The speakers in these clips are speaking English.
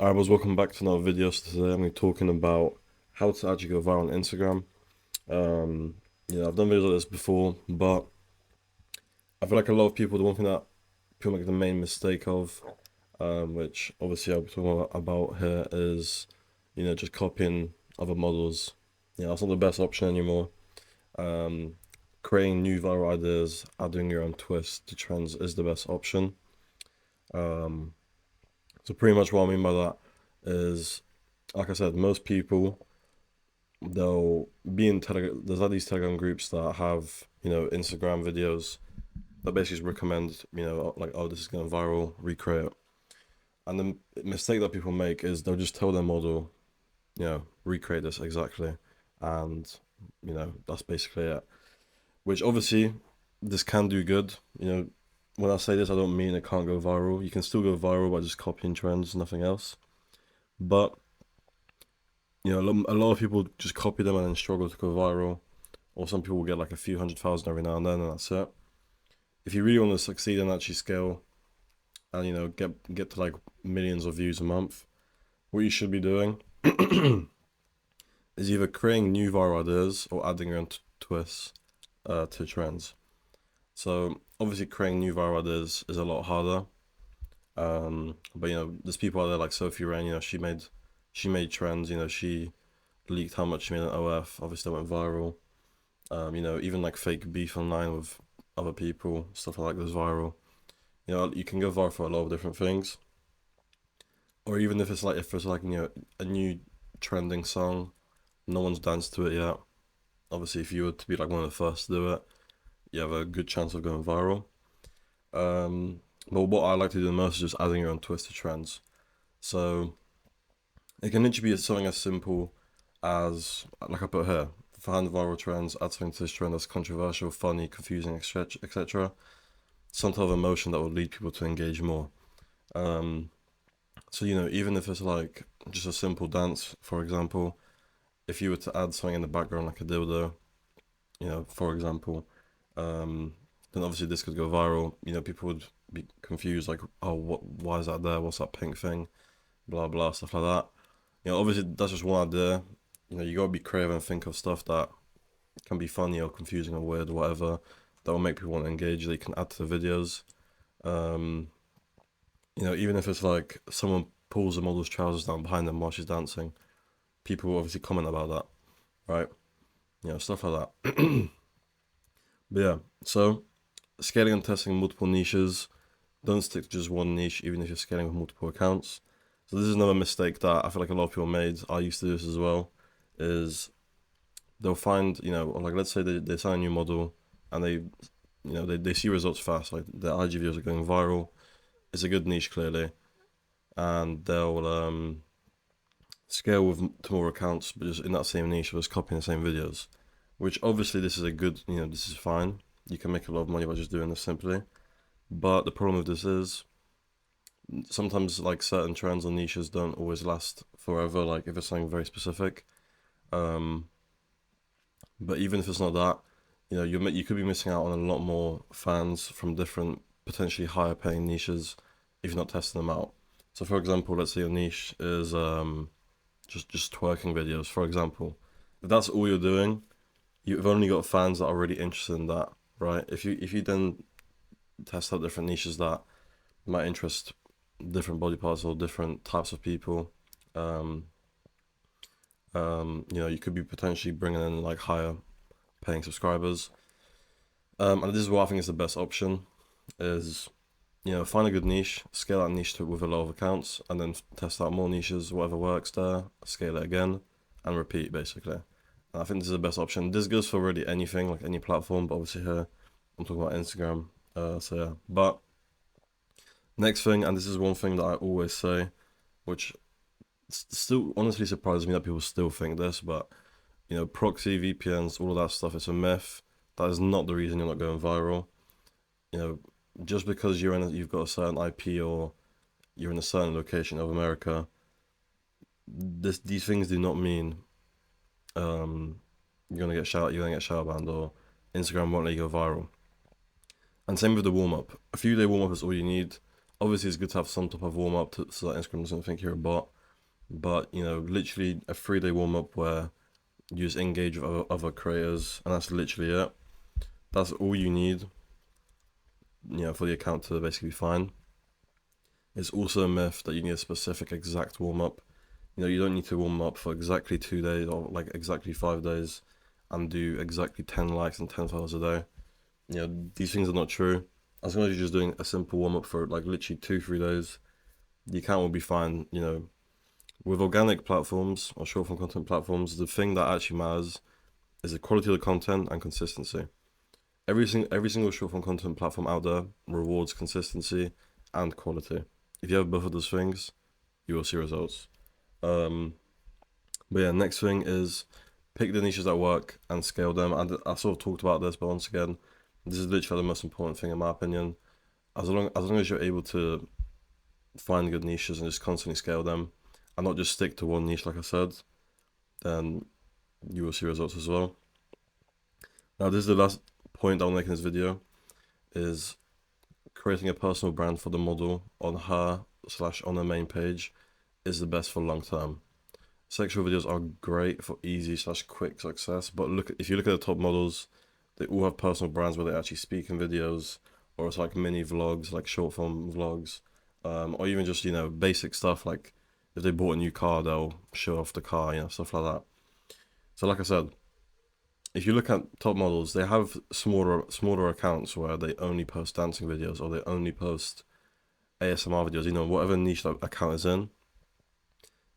Alright, boys, welcome back to another video. So today I'm going to be talking about how to actually go viral on Instagram. I've done videos like this before, but I feel like a lot of people, the one thing that people make the main mistake of, which obviously I'll be talking about here, is, just copying other models. That's not the best option anymore. Um, Creating new viral ideas, adding your own twist to trends is the best option. Um, so pretty much what I mean by that is, like I said, most people they'll be in Telegram. There's like these Telegram groups that have Instagram videos that basically just recommend like, oh, this is going viral, recreate it. And the mistake that people make is they'll just tell their model, recreate this exactly, and that's basically it. Which obviously this can do good. When I say this, I don't mean it can't go viral. You can still go viral by just copying trends, nothing else. But a lot of people just copy them and then struggle to go viral, or some people will get like a few 100,000 every now and then, and that's it. If you really want to succeed and actually scale, and get to like millions of views a month, what you should be doing is either creating new viral ideas or adding your own twists to trends. So obviously, creating new viral ideas is a lot harder. But there's people out there like Sophie Rain. She made trends. She leaked how much she made on OF. Obviously, that went viral. Even like fake beef online with other people, stuff like that goes viral. You can go viral for a lot of different things. Or even if it's like a new trending song, no one's danced to it yet. Obviously, if you were to be like one of the first to do it, you have a good chance of going viral. But what I like to do the most is just adding your own twist to trends. So it can literally be something as simple as, like I put here, find viral trends, add something to this trend that's controversial, funny, confusing, etc. Some type of emotion that will lead people to engage more. So even if it's like just a simple dance, for example, if you were to add something in the background like a dildo, for example, then obviously this could go viral. People would be confused, like, oh, why is that there? What's that pink thing? Blah blah, stuff like that. Obviously that's just one idea. You gotta be creative and think of stuff that can be funny or confusing or weird or whatever that will make people want to engage. That you can add to the videos. Um, Even if it's like someone pulls the model's trousers down behind them while she's dancing, people will obviously comment about that, right? Stuff like that. But yeah, so scaling and testing multiple niches. Don't stick to just one niche, even if you're scaling with multiple accounts. So this is another mistake that I feel like a lot of people made. I used to do this as well. Is they'll find, like let's say they sign a new model and they see results fast. Like their IG videos are going viral. It's a good niche clearly, and they'll scale to more accounts, but just in that same niche, just copying the same videos. Which obviously this is a good, this is fine. You can make a lot of money by just doing this simply. But the problem with this is sometimes like certain trends or niches don't always last forever. Like if it's something very specific. Um, but even if it's not that, you could be missing out on a lot more fans from different potentially higher paying niches if you're not testing them out. So for example, let's say your niche is just twerking videos, for example. If that's all you're doing, you've only got fans that are really interested in that, right? If you then test out different niches that might interest different body parts or different types of people, um, you could be potentially bringing in like higher paying subscribers. And this is what I think is the best option: is find a good niche, scale that niche with a lot of accounts, and then test out more niches, whatever works there, scale it again, and repeat basically. And I think this is the best option. This goes for really anything, like any platform, but obviously here I'm talking about Instagram. So yeah, but next thing, and this is one thing that I always say, which still honestly surprises me that people still think this, but proxy VPNs, all of that stuff, it's a myth. That is not the reason you're not going viral. Just because you've got a certain IP or you're in a certain location of America, these things do not mean you're gonna get shadow banned or Instagram won't let you go viral. And same with the warm up. A few day warm up is all you need. Obviously, it's good to have some type of warm up so that Instagram doesn't think you're a bot. But literally a 3-day warm up where you just engage with other creators, and that's literally it. That's all you need, for the account to basically be fine. It's also a myth that you need a specific exact warm up. You don't need to warm up for exactly 2 days or like exactly 5 days and do exactly 10 likes and 10 followers a day. These things are not true. As long as you're just doing a simple warm up for like literally 2-3 days, the account will be fine. With organic platforms or short form content platforms, the thing that actually matters is the quality of the content and consistency. Every single short form content platform out there rewards consistency and quality. If you have both of those things, you will see results. But yeah, next thing is pick the niches that work and scale them. And I sort of talked about this, but once again, this is literally the most important thing in my opinion. As long as you're able to find good niches and just constantly scale them, and not just stick to one niche, like I said, then you will see results as well. Now, this is the last point I'll make in this video, is creating a personal brand for the model on her/on her main page is the best for long term. Sexual videos are great for easy/quick success, but if you look at the top models, they all have personal brands where they actually speak in videos, or it's like mini vlogs, like short form vlogs, or even just basic stuff like if they bought a new car, they'll show off the car, stuff like that. So like I said, if you look at top models, they have smaller accounts where they only post dancing videos or they only post ASMR videos, whatever niche that account is in.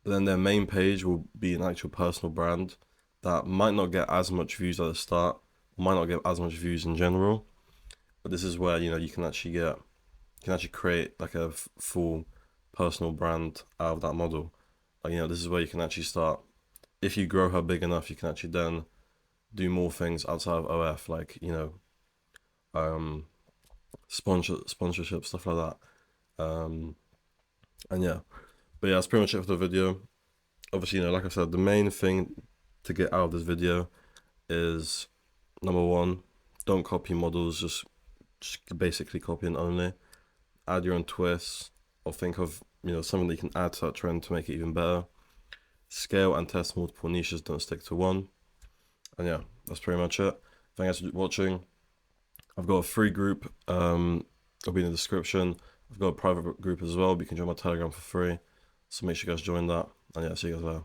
But then their main page will be an actual personal brand that might not get as much views at the start, might not get as much views in general. But this is where you can actually create like a full personal brand out of that model. Like this is where you can actually start. If you grow her big enough, you can actually then do more things outside of OF, like sponsorship, stuff like that. And yeah, but yeah, that's pretty much it for the video. Obviously, like I said, the main thing to get out of this video is, number one, don't copy models, just basically copy and only. Add your own twists, or think of something that you can add to that trend to make it even better. Scale and test multiple niches, don't stick to one. And yeah, that's pretty much it. Thanks for watching. I've got a free group, it'll be in the description. I've got a private group as well, but you can join my Telegram for free. So make sure you guys join that. And yeah, see you guys later.